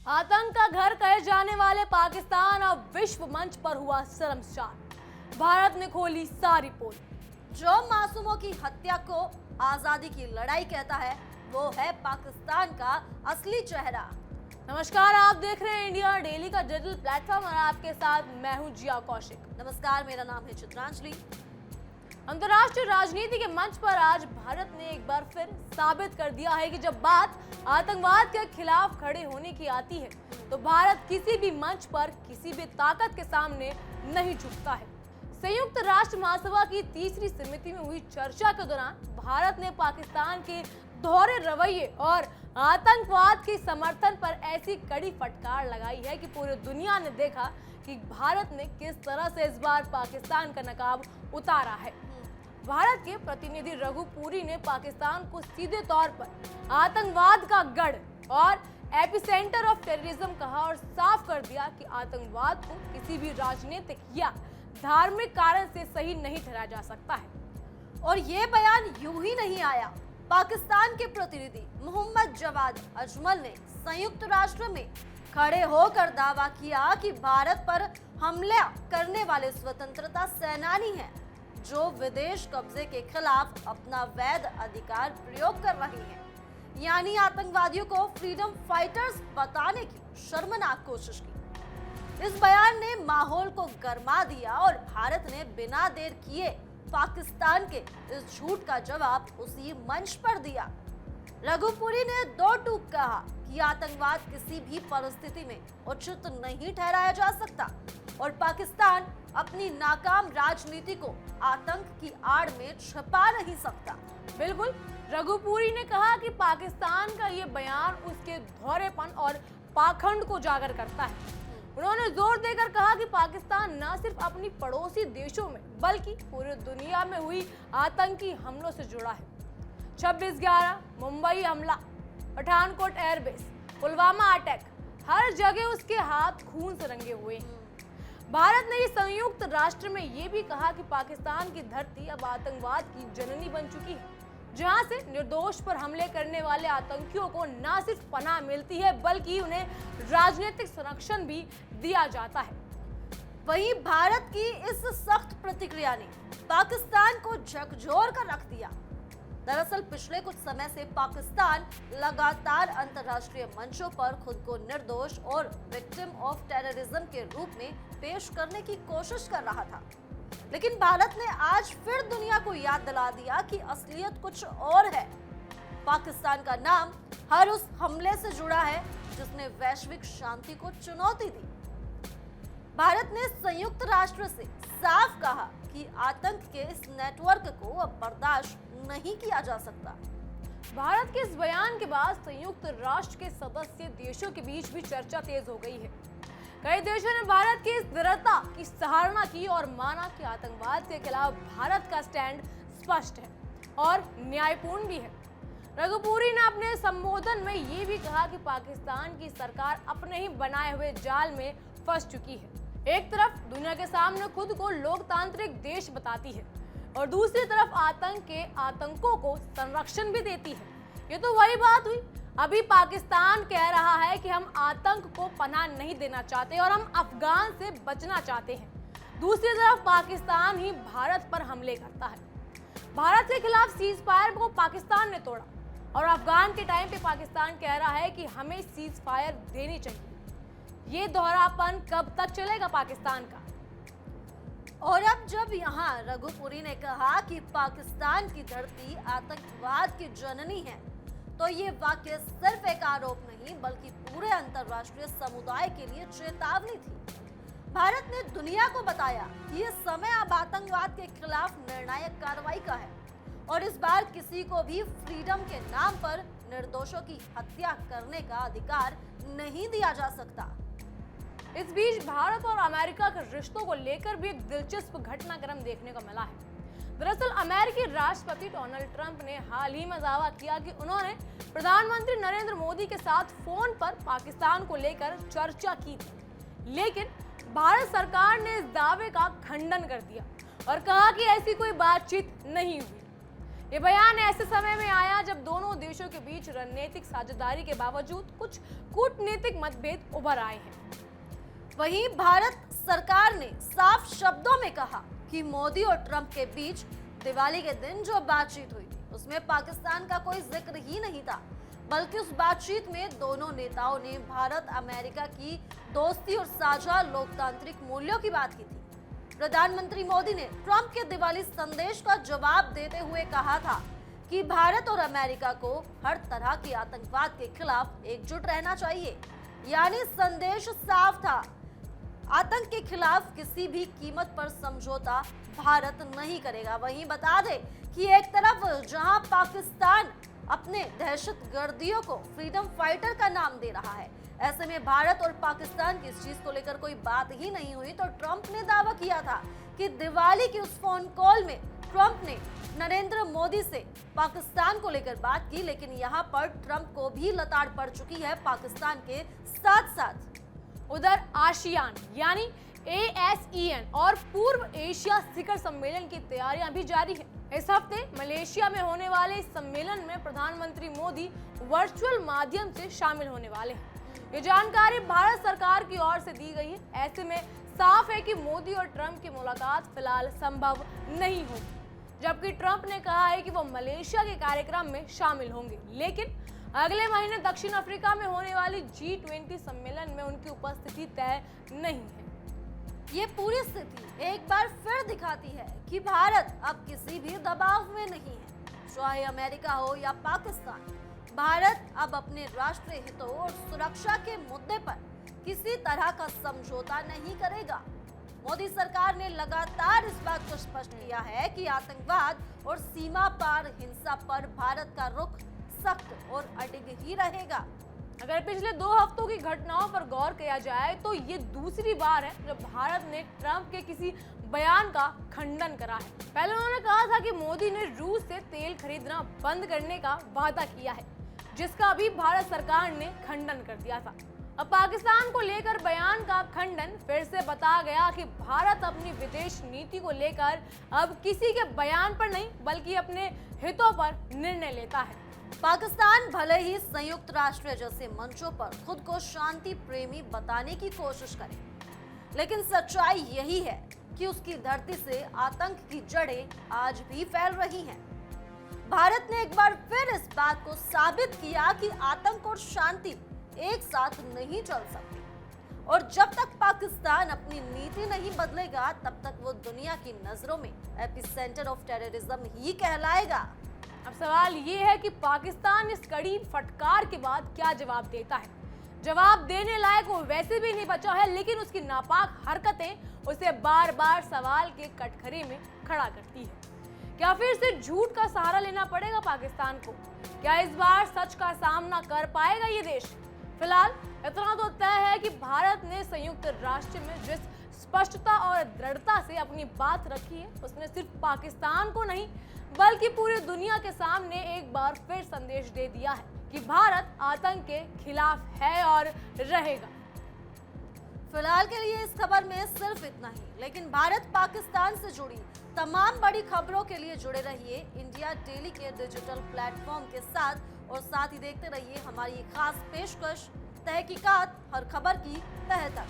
आतंक का घर कहे जाने वाले पाकिस्तान अब विश्व मंच पर हुआ शर्मसार। भारत ने खोली सारी पोल। जो मासूमों की हत्या को आजादी की लड़ाई कहता है, वो है पाकिस्तान का असली चेहरा। नमस्कार, आप देख रहे हैं इंडिया डेली का डिजिटल प्लेटफॉर्म और आपके साथ मैं हूं जिया कौशिक। नमस्कार, मेरा नाम है चित्रांजलि। अंतर्राष्ट्रीय राजनीति के मंच पर आज भारत ने एक बार फिर साबित कर दिया है कि जब बात आतंकवाद के खिलाफ खड़े होने की आती है तो भारत किसी भी मंच पर किसी भी ताकत के सामने नहीं झुकता है। संयुक्त राष्ट्र महासभा की तीसरी समिति में हुई चर्चा के दौरान भारत ने पाकिस्तान के दोहरे रवैये और आतंकवाद के समर्थन पर ऐसी कड़ी फटकार लगाई है कि पूरी दुनिया ने देखा कि भारत ने किस तरह से इस बार पाकिस्तान का नकाब उतारा है। भारत के प्रतिनिधि रघु पुरी ने पाकिस्तान को सीधे तौर पर आतंकवाद का गढ़ और एपिसेंटर ऑफ टेररिज्म कहा और साफ कर दिया कि आतंकवाद को किसी भी राजनीतिक या धार्मिक कारण से सही नहीं ठहराया जा सकता है। और ये बयान यूं ही नहीं आया। पाकिस्तान के प्रतिनिधि मोहम्मद जवाद अजमल ने संयुक्त राष्ट्र में खड़े होकर दावा किया कि भारत पर हमला करने वाले स्वतंत्रता सेनानी हैं, जो विदेश कब्जे के खिलाफ अपना वैध अधिकार प्रयोग कर रहे हैं, यानी आतंकवादियों को फ्रीडम फाइटर्स बताने की शर्मनाक कोशिश की। इस बयान ने माहौल को गर्मा दिया और भारत ने बिना देर किए पाकिस्तान के इस झूठ का जवाब उसी मंच पर दिया। रघुपुरी ने दो टूक कहा कि आतंकवाद किसी भी परिस्थिति में उचित नहीं ठहराया जा सकता और पाकिस्तान अपनी नाकाम राजनीति को आतंक की आड़ में छिपा नहीं सकता। बिल्कुल, रघुपुरी ने कहा कि पाकिस्तान का ये बयान उसके दोहरेपन और पाखंड को उजागर करता है। उन्होंने जोर देकर कहा कि पाकिस्तान न सिर्फ अपनी पड़ोसी देशों में बल्कि पूरी दुनिया में हुई आतंकी हमलों से जुड़ा है। 26/11, मुंबई हमला, पठानकोट एयरबेस, पुलवामा अटैक, हर जगह उसके हाथ खून से रंगे हुए हैं। भारत ने संयुक्त राष्ट्र में ये भी कहा कि पाकिस्तान की धरती अब आतंकवाद की जननी बन चुकी है, जहां से निर्दोष पर हमले करने वाले आतंकियों को न सिर्फ पनाह मिलती है बल्कि उन्हें राजनीतिक संरक्षण भी दिया जाता है। वहीं भारत की इस सख्त प्रतिक्रिया ने पाकिस्तान को झकझोर कर रख दिया। दरअसल पिछले कुछ समय से पाकिस्तान लगातार अंतर्राष्ट्रीय मंचों पर खुद को निर्दोष और विक्टिम ऑफ टेररिज्म के रूप में पेश करने की कोशिश कर रहा था, लेकिन भारत ने आज फिर दुनिया को याद दिला दिया कि असलियत कुछ और है। पाकिस्तान का नाम हर उस हमले से जुड़ा है जिसने वैश्विक शांति को चुनौती दी। भारत ने संयुक्त राष्ट्र से साफ कहा कि आतंक के इस नेटवर्क को अब बर्दाश्त नहीं किया जा सकता। भारत के इस बयान के बाद संयुक्त राष्ट्र के सदस्य देशों के बीच भी चर्चा तेज हो गई है। कई देशों ने भारत की इस दृढ़ता की सराहना की और माना कि आतंकवाद के खिलाफ भारत का स्टैंड स्पष्ट है और न्यायपूर्ण भी है। रघुपुरी ने अपने संबोधन में ये भी कहा कि पाकिस्तान की सरकार अपने ही बनाए हुए जाल में फंस चुकी है। एक तरफ दुनिया के सामने खुद को लोकतांत्रिक देश बताती है और दूसरी तरफ आतंक के आतंकों को संरक्षण भी देती है। ये तो वही बात हुई। अभी पाकिस्तान कह रहा है कि हम आतंक को पनाह नहीं देना चाहते और हम अफगान से बचना चाहते हैं। दूसरी तरफ पाकिस्तान ही भारत पर हमले करता है। भारत के खिलाफ सीज फायर को पाकिस्तान ने तोड़ा और अफगान के टाइम पे पाकिस्तान कह रहा है कि हमें सीज फायर देनी चाहिए। ये दोहरापन कब तक चलेगा पाकिस्तान का? और अब जब यहाँ रघुपुरी ने कहा कि पाकिस्तान की धरती आतंकवाद की जननी है, तो ये वाक्य सिर्फ एक आरोप नहीं बल्कि पूरे अंतर्राष्ट्रीय समुदाय के लिए चेतावनी थी। भारत ने दुनिया को बताया कि ये समय अब आतंकवाद के खिलाफ निर्णायक कार्रवाई का है और इस बार किसी को भी फ्रीडम के नाम पर निर्दोषों की हत्या करने का अधिकार नहीं दिया जा सकता। इस बीच भारत और अमेरिका के रिश्तों को लेकर भी एक दिलचस्प घटनाक्रम देखने को मिला है। दरअसल अमेरिकी राष्ट्रपति डोनाल्ड ट्रंप ने हाल ही में दावा किया कि उन्होंने प्रधानमंत्री नरेंद्र मोदी के साथ फोन पर पाकिस्तान को लेकर चर्चा की थी, लेकिन भारत सरकार ने इस दावे का खंडन कर दिया और कहा कि ऐसी कोई बातचीत नहीं हुई। ये बयान ऐसे समय में आया जब दोनों देशों के बीच रणनीतिक साझेदारी के बावजूद कुछ कूटनीतिक मतभेद उभर आए हैं। वहीं भारत सरकार ने साफ शब्दों में कहा कि मोदी और ट्रंप के बीच दिवाली के दिन जो बातचीत हुई थी उसमें पाकिस्तान का कोई जिक्र ही नहीं था, बल्कि उस बातचीत में दोनों नेताओं ने भारत अमेरिका की दोस्ती और साझा लोकतांत्रिक मूल्यों की बात की थी। प्रधानमंत्री मोदी ने ट्रंप के दिवाली संदेश का जवाब देते हुए कहा था कि भारत और अमेरिका को हर तरह के आतंकवाद के खिलाफ एकजुट रहना चाहिए। यानी संदेश साफ था, आतंक के खिलाफ किसी भी कीमत पर समझौता भारत नहीं करेगा। वहीं बता दें कि एक तरफ जहां पाकिस्तान अपने दहशतगर्दियों को फ्रीडम फाइटर का नाम दे रहा है, ऐसे में भारत और पाकिस्तान की इस चीज को लेकर कोई बात ही नहीं हुई, तो ट्रंप ने दावा किया था कि दिवाली की उस फोन कॉल में ट्रंप ने नरेंद्र मोदी से पाकिस्तान को लेकर बात की, लेकिन यहाँ पर ट्रंप को भी लताड़ पड़ चुकी है पाकिस्तान के साथ साथ। उधर आसियान यानी ASEAN और पूर्व एशिया शिखर सम्मेलन की तैयारियां भी जारी है। इस हफ्ते मलेशिया में होने वाले इस सम्मेलन में प्रधानमंत्री मोदी वर्चुअल माध्यम से शामिल होने वाले हैं। ये जानकारी भारत सरकार की ओर से दी गई है। ऐसे में साफ है कि मोदी और ट्रंप की मुलाकात फिलहाल संभव नहीं होगी, जबकि ट्रंप ने कहा है कि वो मलेशिया के कार्यक्रम में शामिल होंगे, लेकिन अगले महीने दक्षिण अफ्रीका में होने वाली G20 सम्मेलन में उनकी उपस्थिति तय नहीं है। ये पूरी स्थिति एक बार फिर दिखाती है कि भारत अब किसी भी दबाव में नहीं है, चाहे अमेरिका हो या पाकिस्तान। भारत अब अपने राष्ट्रीय हितों और सुरक्षा के मुद्दे पर किसी तरह का समझौता नहीं करेगा। मोदी सरकार ने लगातार इस बात को स्पष्ट किया है कि आतंकवाद और सीमा पार हिंसा पर भारत का रुख सख्त और अडिग ही रहेगा। अगर पिछले 2 हफ्तों की घटनाओं पर गौर किया जाए तो ये दूसरी बार है जब भारत ने ट्रंप के किसी बयान का खंडन करा है। पहले उन्होंने कहा था कि मोदी ने रूस से तेल खरीदना बंद करने का वादा किया है, जिसका भी भारत सरकार ने खंडन कर दिया था। अब पाकिस्तान को लेकर बयान का खंडन फिर से बता गया कि भारत अपनी विदेश नीति को लेकर अब किसी के बयान पर नहीं बल्कि अपने हितों पर निर्णय लेता है। पाकिस्तान भले ही संयुक्त राष्ट्र जैसे मंचों पर खुद को शांति प्रेमी बताने की कोशिश करे, लेकिन सच्चाई यही है कि उसकी धरती से आतंक की जड़ें आज भी फैल रही हैं। भारत ने एक बार फिर इस बात को साबित किया कि आतंक और शांति एक साथ नहीं चल सकती, और जब तक पाकिस्तान अपनी नीति नहीं बदलेगा तब तक वो दुनिया की नजरों में एपिसेंटर ऑफ टेररिज्म ही कहलाएगा। अब सवाल ये है कि पाकिस्तान इस कड़ी फटकार के बाद क्या जवाब देता है। जवाब देने लायक वो वैसे भी नहीं बचा है, लेकिन उसकी नापाक हरकतें उसे बार बार सवाल के कटघरे में खड़ा करती है। क्या फिर से झूठ का सहारा लेना पड़ेगा पाकिस्तान को? क्या इस बार सच का सामना कर पाएगा ये देश? फिलहाल इतना तो तय है कि भारत ने संयुक्त राष्ट्र में जिस स्पष्टता और दृढ़ता से अपनी बात रखी है, उसने सिर्फ पाकिस्तान को नहीं बल्कि पूरी दुनिया के सामने एक बार फिर संदेश दे दिया है कि भारत आतंक के खिलाफ है और रहेगा। फिलहाल के लिए इस खबर में सिर्फ इतना ही, लेकिन भारत पाकिस्तान से जुड़ी तमाम बड़ी खबरों के लिए जुड़े रहिए इंडिया डेली के डिजिटल प्लेटफॉर्म के साथ, और साथ ही देखते रहिए हमारी खास पेशकश तहकीकात हर खबर की तह तक।